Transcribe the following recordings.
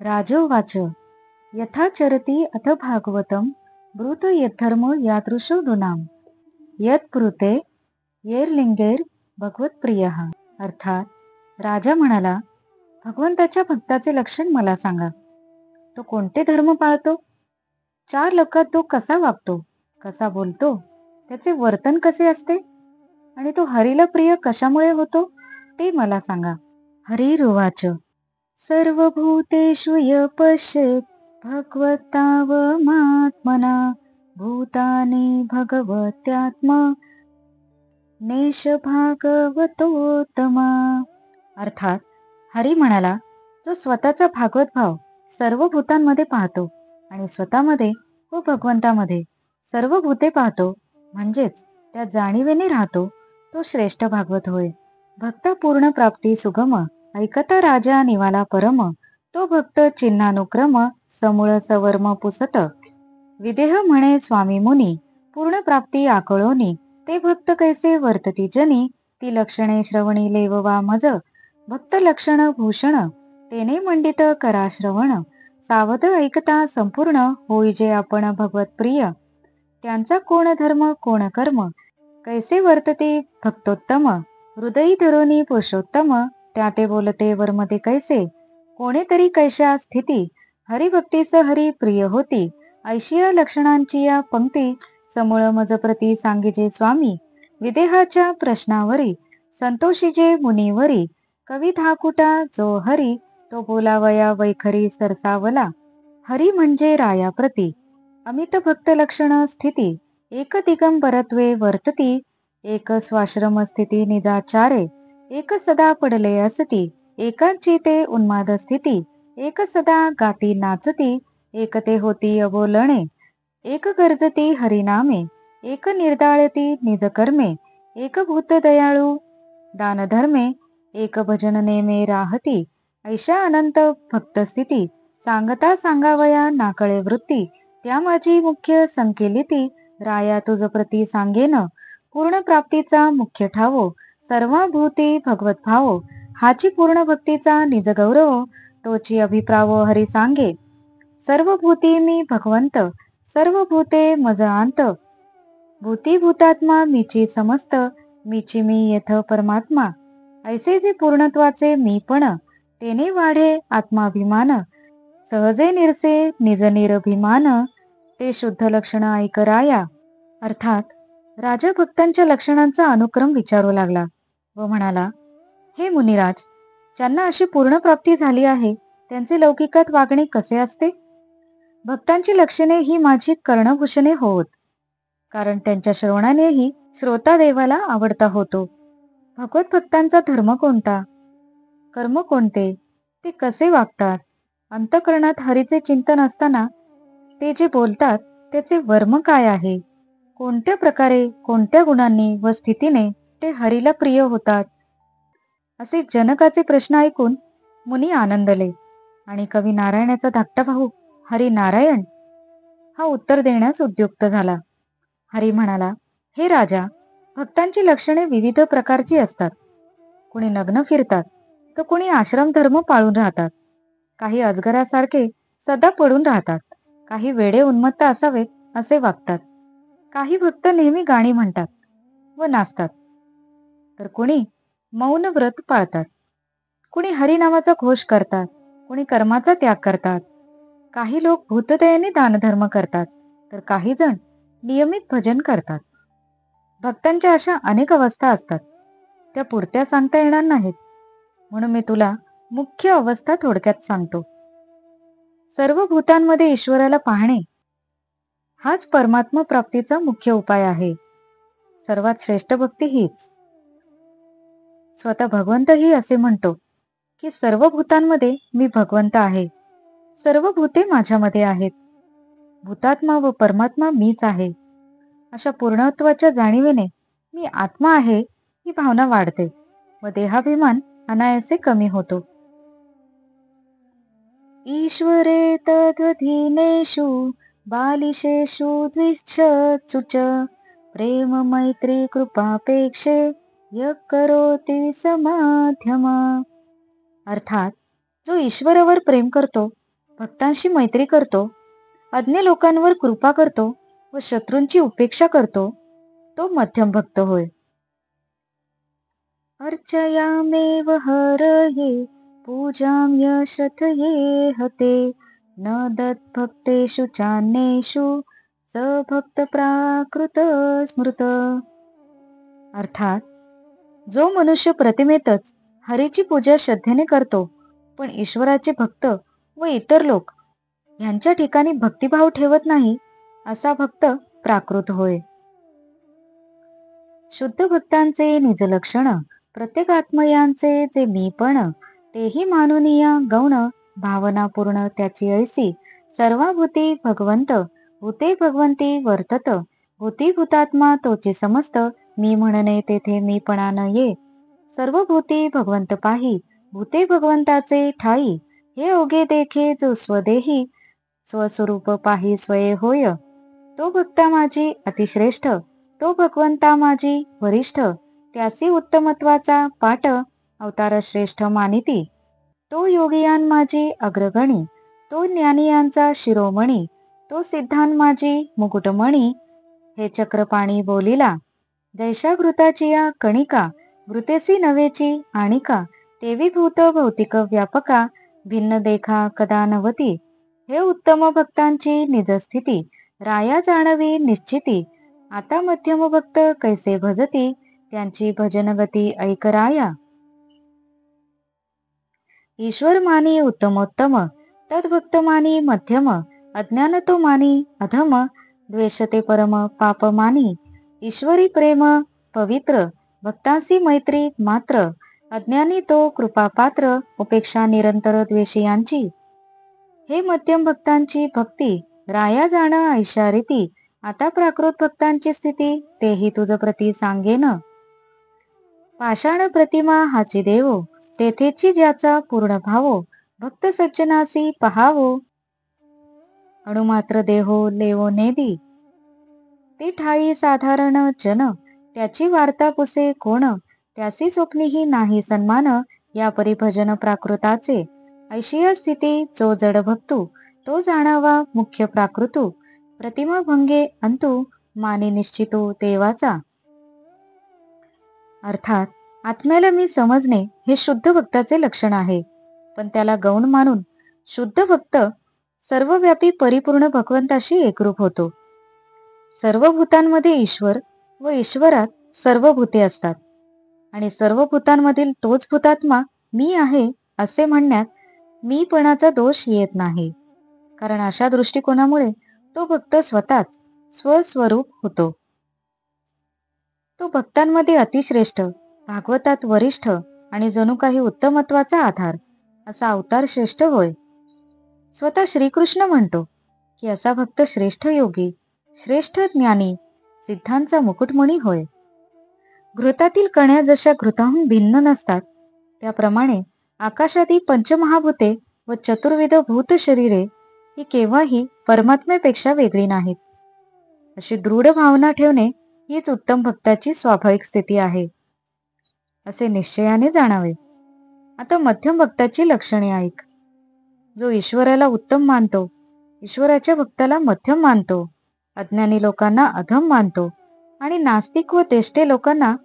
राजोवाच यथा चरति अथ भागवतं ब्रूत यद्धर्म यादृशो नृणां यत्प्रुते येर्लिंगेर भगवतप्रियः. अर्थात राजा म्हणाला, भगवंताच्या भक्ताचे लक्षण मला सांगा. तो कोणते धर्म पाळतो, चार लोकात तो कसा वागतो, कसा बोलतो, त्याचे वर्तन कसे असते आणि तो हरीला प्रिय कशामुळे होतो ते मला सांगा. हरिरुवाच सर्वभूतेषु य पश्येत् भगवतावमात्मना भूतानि भगवत्यात्मा नेश भागवतोत्तमा. अर्थात हरी म्हणाला, जो स्वतःचा भागवत भाव सर्व भूतांमध्ये पाहतो आणि स्वतःमध्ये व भगवंतामध्ये सर्व भूते पाहतो, म्हणजेच त्या जाणीवेने राहतो, तो श्रेष्ठ भागवत होय. भक्ता पूर्ण प्राप्ती सुगम ऐकता राजा निवाला परम तो भक्त चिन्हानुक्रम समूळ सवर्म पुसत. विदेह म्हणे स्वामी मुनी पूर्ण प्राप्ती आकळोनी ते भक्त कैसे वर्तती जनी ती लक्षणे श्रवणी लेववा मज. भक्त लक्षण भूषण तेने मंडित करा श्रवण सावध ऐकता संपूर्ण होई जे आपण भगवत प्रिय. त्यांचा कोण धर्म कोण कर्म कैसे वर्तते भक्तोत्तम हृदयी धरोनी पुरुषोत्तम त्या ते बोलते वर्मते कैसे कोणीतरी कैशा स्थिती हरिभक्तीस हरी प्रिय होती. ऐशिया लक्षणांची या पंक्ती समूळ मजप्रती सांगिजे स्वामी विदेहाच्या प्रश्नावरी संतोषीजे मुनीवरी कवी धाकुटा जो हरी तो बोलावया वैखरी सरसावला. हरी म्हणजे रायाप्रती अमित भक्त लक्षण स्थिती एक दिगंबरत्वे वर्तती एक स्वाश्रम स्थिती निदाचारे एक सदा पडले असती एकाची ते उन्माद स्थिती एक सदा गाती नाचती एक ते होती अबोलणे एक गर्जती हरिनामे एक निर्दाळती निजकर्मे एक भूत दयाळू दानधर्मे एक भजन नेमे राहती. ऐशा अनंत भक्तस्थिती सांगता सांगावया नाकळे वृत्ती त्या माझी मुख्य संकेलिती राया तुझ प्रती सांगेन पूर्ण प्राप्तीचा मुख्य ठावो सर्वभूती भगवत भावो हाची पूर्ण भक्तीचा निज गौरव तोची अभिप्रावो हरी सांगे. सर्व भूती मी भगवंत सर्व भूते मज अंत भूती भूतात्मा मीची समस्त मीची मी येथ परमात्मा. ऐसे जे पूर्णत्वाचे मी पण तेने वाढे आत्माभिमान सहजे निरसे निज निरभिमान ते शुद्ध लक्षण ऐकराया. अर्थात राजा भक्तांच्या लक्षणांचा अनुक्रम विचारू लागला व म्हणाला, हे मुनिराज, ज्यांना अशी पूर्ण प्राप्ती झाली आहे त्यांचे लौकिकात वागणे कसे असते. भक्तांची लक्षणे ही माझी कर्णभूषणे होत, कारण त्यांच्या श्रवणानेही श्रोता देवाला आवडता होतो. भगवत भक्तांचा धर्म कोणता, कर्म कोणते, ते कसे वागतात, अंतःकरणात हरीचे चिंतन असताना ते जे बोलतात त्याचे वर्म काय आहे, कोणत्या प्रकारे कोणत्या गुणांनी व स्थितीने ते हरीला प्रिय होतात, असे जनकाचे प्रश्न ऐकून मुनी आनंदले आणि कवी नारायणाचा धाकटा भाऊ हरी नारायण हा उत्तर देण्यास उद्युक्त झाला. हरी म्हणाला, हे राजा, भक्तांची लक्षणे विविध प्रकारची असतात. कुणी नग्न फिरतात तर कुणी आश्रम धर्म पाळून राहतात, काही अजगरासारखे सदा पडून राहतात, काही वेडे उन्मत्त असावेत असे वागतात, काही भक्त नेहमी गाणी म्हणतात व नाचतात, तर कुणी मौन व्रत पाळतात, कुणी हरिनामाचा घोष करतात, कुणी कर्माचा त्याग करतात, काही लोक भूतदयेने दानधर्म करतात, तर काही जण नियमित भजन करतात. भक्तांच्या अशा अनेक अवस्था असतात, त्या पुरत्या सांगता येणार नाहीत, म्हणून मी तुला मुख्य अवस्था थोडक्यात सांगतो. सर्व भूतांमध्ये ईश्वराला पाहणे हाच परमात्मा प्राप्तीचा मुख्य उपाय आहे. सर्वात श्रेष्ठ भक्ती हीच. स्वतः भगवंतही असे म्हणतो की सर्व भूतांमध्ये मी भगवंत आहे, सर्व भूते माझ्यामध्ये आहेत, भूतात्मा व परमात्मा मीच आहे. अशा पूर्णत्वाच्या जाणीवेने मी आत्मा आहे ही भावना वाढते व देहाभिमान अनायासे कमी होतो. ईश्वरे तद्वधीनेषु बालिशेषु द्विषत्सुच प्रेम मैत्री कृपापेक्षे य करोति समाध्यम. अर्थात जो ईश्वरावर प्रेम करतो भक्तांशी मैत्री करतो, अज्ञ लोकांवर कृपा करतो व शत्रूंची उपेक्षा करतो, तो मध्यम भक्त होय. अर्चयामेव हरये पूजां यशथये हते न दत्भक्तेषु चान्येषु स भक्त प्राकृत स्मृत. अर्थात, जो मनुष्य प्रतिमेतच हरीची पूजा श्रद्धेने करतो, पण ईश्वराचे भक्त व इतर लोक यांच्या ठिकाणी भक्तिभाव ठेवत नाही, असा भक्त प्राकृत होय. शुद्ध भक्तांचे निजलक्षण प्रत्येक आत्मयांचे जे मीपण, तेही मानुनिया गौण भावनापूर्ण त्याची ऐसी सर्वाभूती भगवंत भूते भगवंती वर्तत भूती भूतात्मा तोचे समस्त मी म्हणणे तेथे मीपणा न ये. सर्व भूती भगवंत पाही भूते भगवंताचे ठाई हे ओगे देखे जो स्वदेही स्वस्वरूप पाही स्वये होय. तो भक्ता माझी अतिश्रेष्ठ, तो भगवंता माझी वरिष्ठ, त्यासी उत्तमत्वाचा पाठ अवतार श्रेष्ठ मानिती. तो योगियान माझी अग्रगणी, तो ज्ञानियांचा शिरोमणी, तो सिद्धांत माझी मुकुटमणी. हे चक्रपाणी बोलिला, जैशा घृताची या कणिका घृतेसी नवेची आणिका, तेवी भूत भौतिक व्यापका भिन्न देखा कदा नवती. हे उत्तम भक्तांची निजस्थिती राया जाणवी निश्चिती. आता मध्यम भक्त कैसे भजती त्यांची भजन गती ऐक राया. ईश्वर मानी उत्तमोत्तम तद्भक्त मानी मध्यम, अज्ञान तो मानी अधम, द्वेषते परम पाप मानी. ईश्वरी प्रेम पवित्र भक्तांशी मैत्री मात्र, अज्ञानी तो कृपापात्र उपेक्षा निरंतर द्वेषियांची. हे मध्यम भक्तांची भक्ती राया जाण ऐशा रीती, आता प्राकृत भक्तांची स्थिती तेही तुझ प्रती सांगेन. पाषाण प्रतिमा हाची देवो तेथेची ज्याचा पूर्ण भावो, भक्त सज्जनासी पहावो अणुमात्र देहो लेवो नेदी. ते ठाई साधारण जन त्याची वार्ता पुसे कोण, त्यासी स्वप्नीही नाही सन्मान या परिभजन प्राकृताचे. ऐशिया स्थिती जो जड भक्तू तो जाणावा मुख्य प्राकृतू, प्रतिमा भंगे अंतू मानी निश्चितो देवाचा. अर्थात, आत्म्याला मी समजणे हे शुद्ध भक्ताचे लक्षण आहे, पण त्याला गौण मानून शुद्ध भक्त सर्वव्यापी परिपूर्ण भगवंताशी एकरूप होतो. सर्व भूतांमध्ये ईश्वर व ईश्वरात सर्व भूते असतात आणि सर्व भूतांमधील तोच भूतात्मा मी आहे असे म्हणण्यात मीपणाचा दोष येत नाही, कारण अशा दृष्टिकोनामुळे तो भक्त स्वतःच स्वस्वरूप होतो. तो भक्तांमध्ये अतिश्रेष्ठ, भागवतात वरिष्ठ आणि जणू काही उत्तमत्वाचा आधार असा अवतार श्रेष्ठ होय. स्वतः श्रीकृष्ण म्हणतो की असा भक्त श्रेष्ठ योगी, श्रेष्ठ ज्ञानी, सिद्धांचा मुकुटमणी होय. घृतातील कण्या जशा घृताहून भिन्न नसतात, त्याप्रमाणे आकाशातील पंचमहाभूते व चतुर्विध भूत शरीरे ही केव्हाही परमात्म्यापेक्षा वेगळी नाहीत. अशी दृढ भावना ठेवणे हीच उत्तम भक्ताची स्वाभाविक स्थिती आहे, असे निश्चयाने जाणावे. आता मध्यम भक्ताची लक्षणे ऐक. जो ईश्वराला उत्तम मानतो, ईश्वराच्या भक्ताला मध्यम मानतो, अज्ञानी लोकांना अधम मानतो आणि नास्तिक व तेष्टे लोकांना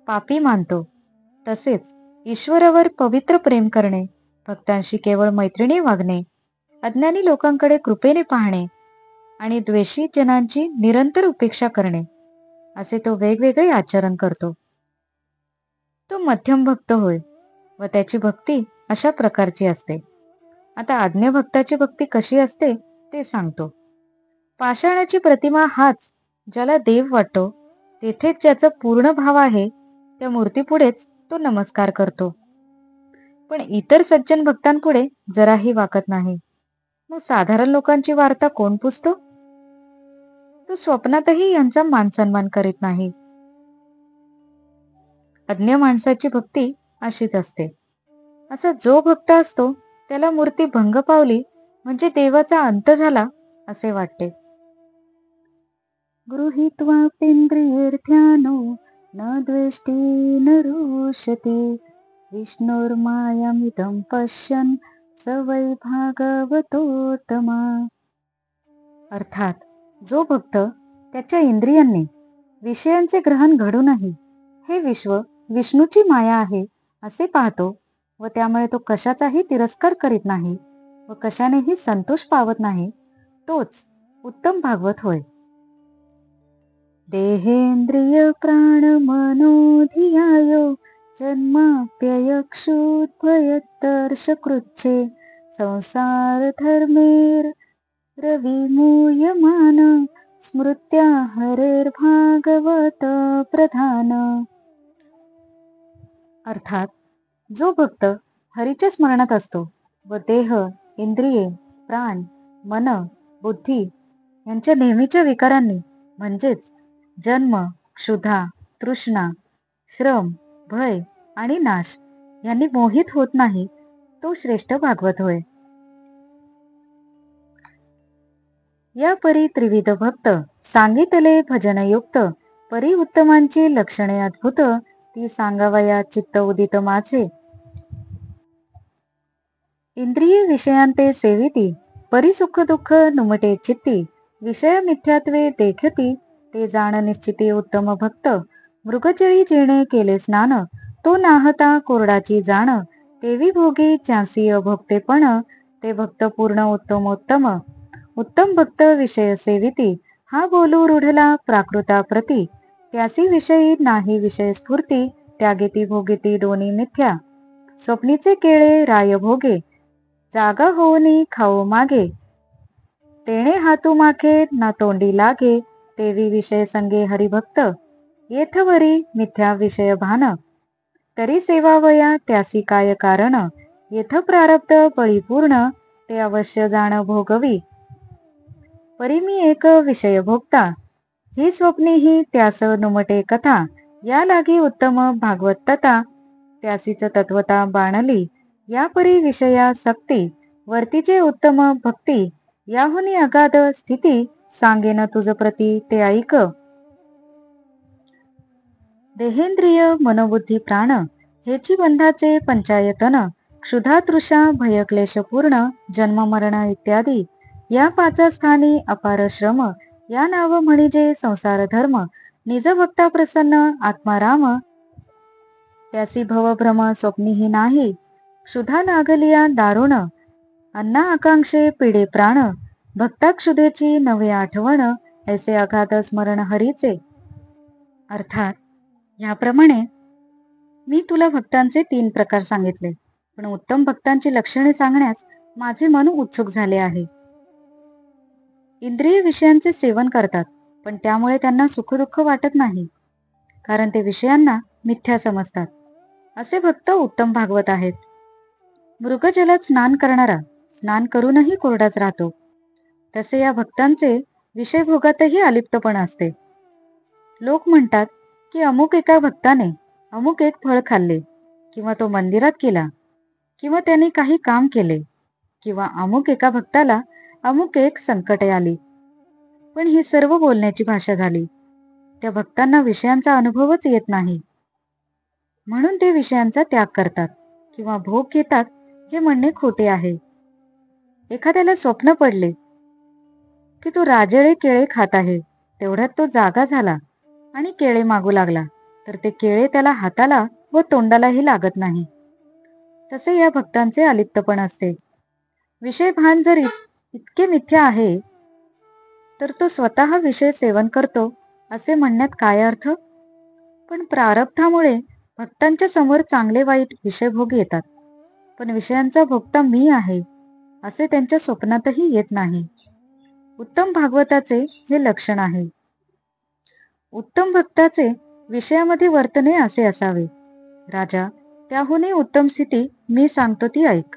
पापी मानतो. तसेच ईश्वरावर पवित्र प्रेम करणे, भक्तांशी केवळ मैत्रिणी वागणे, अज्ञानी लोकांकडे कृपेने पाहणे आणि द्वेषी जनांची निरंतर उपेक्षा करणे, असे तो वेगवेगळे आचरण करतो. तो मध्यम भक्त होय व त्याची भक्ती अशा प्रकारची असते. आता आज्ञ भक्ताची भक्ती कशी असते ते सांगतो. पाषाणाची प्रतिमा हाच ज्याला देव वाटतो, तेथेच ज्याचा पूर्ण भाव आहे त्या मूर्तीपुढेच तो नमस्कार करतो, पण इतर सज्जन भक्तांपुढे जराही वाकत नाही. मग साधारण लोकांची वार्ता कोण पुसतो? तो स्वप्नातही यांचा मानसन्मान करीत नाही. अज्ञ माणसाची भक्ती अशीच असते. असा जो भक्त असतो त्याला मूर्ती भंग पावली म्हणजे देवाचा अंत झाला असे वाटते. गृहीत्वाप्येन्द्रियर्थ्यानो न द्वेष्टी न रुष्यते विष्णुर्मायामिदं पश्यन् स वै भागवतोत्तमा. अर्थात जो भक्त त्याच्या इंद्रियांनी विषयांचे ग्रहण घडूनही हे विश्व विष्णूची माया आहे असे पाहतो व त्यामुळे तो कशाचाही तिरस्कार करीत नाही व कशानेही संतोष पावत नाही, तोच उत्तम भागवत होय. देहेंद्रिय प्राण मनोधियायो जन्माप्ययक्षुद्वयत्तर्षकृच्छे संसार धर्मेर रविमूयमान स्मृत्या हरेर्भागवत प्रधान. अर्थात जो भक्त हरीच्या स्मरणात असतो व देह, इंद्रिये, प्राण, मन, बुद्धी यांच्या नेहमीच्या विकारांनी म्हणजेच जन्म, क्षुधा, तृष्णा, श्रम, भय आणि नाश यांनी मोहित होत नाही, तो श्रेष्ठ भागवत होय. या परी त्रिविध भक्त सांगितले भजनयुक्त परी उत्तमांची लक्षणे अद्भुत ती सांगावया चित्त उदित माझे. इंद्रिय विषयांते सेविती परी सुख दुःख नुमटे चित्ती विषय मिथ्यात्वे देखती ते जाण निश्चिती उत्तम भक्त. मृगचळी जेणे केले स्नान तो नाहता कोरडाची जाण तेवी भोगी चासी अभोक्तेपण ते भक्त पूर्ण उत्तमोत्तम. उत्तम भक्त विषय सेविती हा बोलू रूढला प्राकृता प्रती त्यासी विषयी नाही विषय स्फूर्ती त्यागेती भोगेती दोन्ही मिथ्या. स्वप्नीचे केळे राय भोगे जागा होऊनी खाऊ मागे तेणे हातू माखे ना तोंडी लागे तेवी विषय संगे हरिभक्त. येथवरी मिथ्या विषय भान तरी सेवावया त्यासी काय कारण येथ प्रारब्ध परिपूर्ण ते अवश्य जाण भोगवी. परी मी एक विषय भोगता ही स्वप्नी ही त्यास नुमटे कथा या लागी उत्तम भागवत तथा त्यासीच तत्वता बाणली. या परी विषया सक्ती वर्तीचे उत्तम भक्ती याहुनी अगाध स्थिती सांगेन तुझ प्रती ते ऐक. देहेंद्रिय मनोबुद्धी प्राण हेची बंधाचे पंचायतन क्षुधा तृषा भयक्लेश पूर्ण जन्म मरण इत्यादी या पाच स्थानी अपार श्रम या नाव म्हणजे संसार धर्म. निज भक्ता प्रसन्न आत्माराम त्यासी भवभ्रम स्वप्नीही नाही. क्षुधा लागलिया दारुण अन्ना आकांक्षे पिढे प्राण भक्ता क्षुधेची नवे आठवण ऐसे अगाध स्मरण हरीचे. अर्थात याप्रमाणे मी तुला भक्तांचे 3 प्रकार सांगितले, पण उत्तम भक्तांची लक्षणे सांगण्यास माझे मन उत्सुक झाले आहे. इंद्रिय विषयांचे सेवन करतात, पण त्यामुळे त्यांना सुखदुःख वाटत नाही, कारण ते विषयांना मिथ्या समजतात. असे भक्त उत्तम भागवत आहेत. मृगजलात स्नान करणारा स्नान करूनही कोरडाच राहतो, तसे या भक्तांचे विषयभोगातही अलिप्तपण असते. लोक म्हणतात की अमुक एका भक्ताने अमुक एक फळ खाल्ले, किंवा तो मंदिरात गेला, किंवा त्याने काही काम केले, किंवा अमुक एका भक्ताला अमुक एक संकटे आली. पण ही सर्व बोलण्याची भाषा झाली. त्या भक्तांना विषयांचा अनुभवच येत नाही, म्हणून ते विषयांचा त्याग करतात किंवा भोग घेतात हे म्हणणे खोटे आहे. एखाद्याला स्वप्न पडले की तो राजेळे केळे खात आहे, तेवढ्यात तो जागा झाला आणि केळे मागू लागला, तर ते केळे त्याला हाताला व तोंडालाही लागत नाही. तसे या भक्तांचे अलिप्तपण असते. विषय भान जर इतके मिथ्या आहे, तर तो स्वतः विषय सेवन करतो असे म्हणण्यात काय अर्थ? पण प्रारब्धामुळे भक्तांच्या समोर चांगले वाईट विषयभोग येतात, पण विषयांचा भोगता मी आहे असे त्यांच्या स्वप्नातही येत नाही. उत्तम भागवताचे हे लक्षण आहे. उत्तम भक्ताचे विषयामध्ये वर्तने असे असावे. राजा, त्याहूनही उत्तम स्थिती मी सांगतो ती ऐक.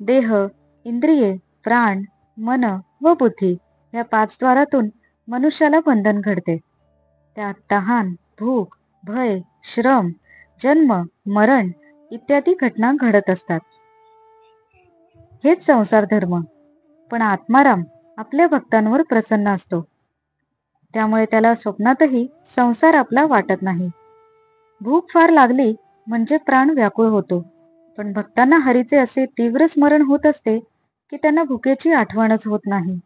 देह, इंद्रिये, प्राण, मन व बुद्धी या 5 द्वारातून मनुष्याला बंधन घडते. त्यात तहान, भूक, भय, श्रम, जन्म, मरण इत्यादी घटना घडत असतात. हेच संसार धर्म. पण आत्माराम आपल्या भक्तांवर प्रसन्न असतो, त्यामुळे त्याला स्वप्नातही संसार आपला वाटत नाही. भूक फार लागली म्हणजे प्राण व्याकुळ होतो, पण भक्तांना हरीचे असे तीव्र स्मरण होत असते की त्यांना भुकेची आठवणच होत नाही.